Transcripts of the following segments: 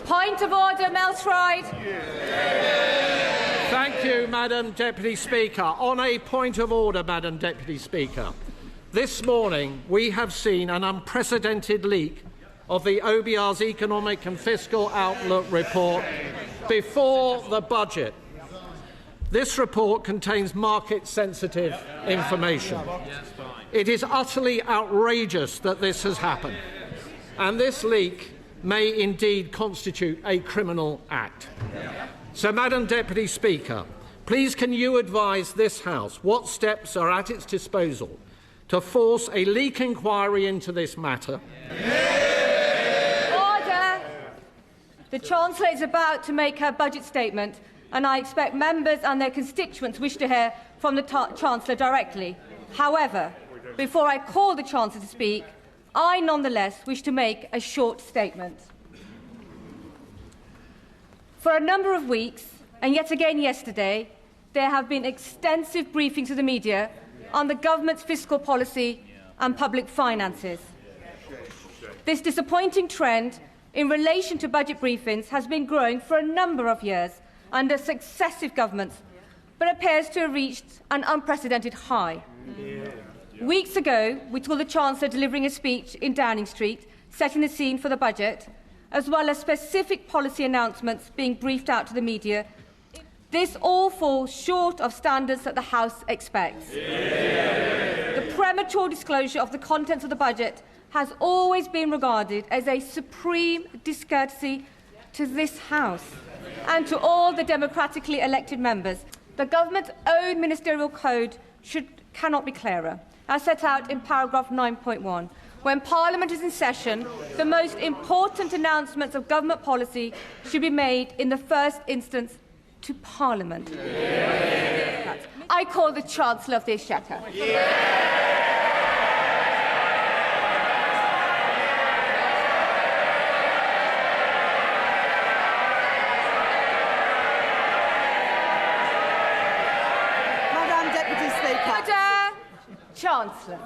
Point of order, Mel Stride. Thank you, Madam Deputy Speaker. On a point of order, Madam Deputy Speaker, this morning we have seen an unprecedented leak of the OBR's Economic and Fiscal Outlook report before the budget. This report contains market-sensitive information. It is utterly outrageous that this has happened, and this leak may indeed constitute a criminal act. So, Madam Deputy Speaker, please can you advise this House what steps are at its disposal to force a leak inquiry into this matter? Order! The Chancellor is about to make her budget statement, and I expect members and their constituents wish to hear from the Chancellor directly. However, before I call the Chancellor to speak, I nonetheless wish to make a short statement. For a number of weeks, and yet again yesterday, there have been extensive briefings to the media on the government's fiscal policy and public finances. This disappointing trend in relation to budget briefings has been growing for a number of years under successive governments, but appears to have reached an unprecedented high. Weeks ago, we saw the Chancellor delivering a speech in Downing Street, setting the scene for the budget, as well as specific policy announcements being briefed out to the media. This all falls short of standards that the House expects. The premature disclosure of the contents of the budget has always been regarded as a supreme discourtesy to this House and to all the democratically elected members. The government's own ministerial code cannot be clearer, as set out in paragraph 9.1. When Parliament is in session, the most important announcements of government policy should be made in the first instance to Parliament. I call the Chancellor of the Exchequer. Madam Deputy Speaker. Order. Chancellor.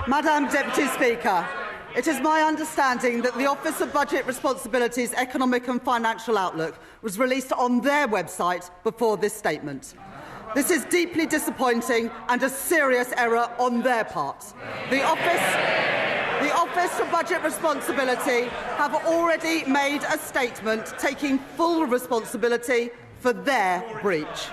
Madam Deputy Speaker, it is my understanding that the Office of Budget Responsibility's Economic and Financial Outlook was released on their website before this statement. This is deeply disappointing and a serious error on their part. The Office for Budget Responsibility have already made a statement taking full responsibility for their breach.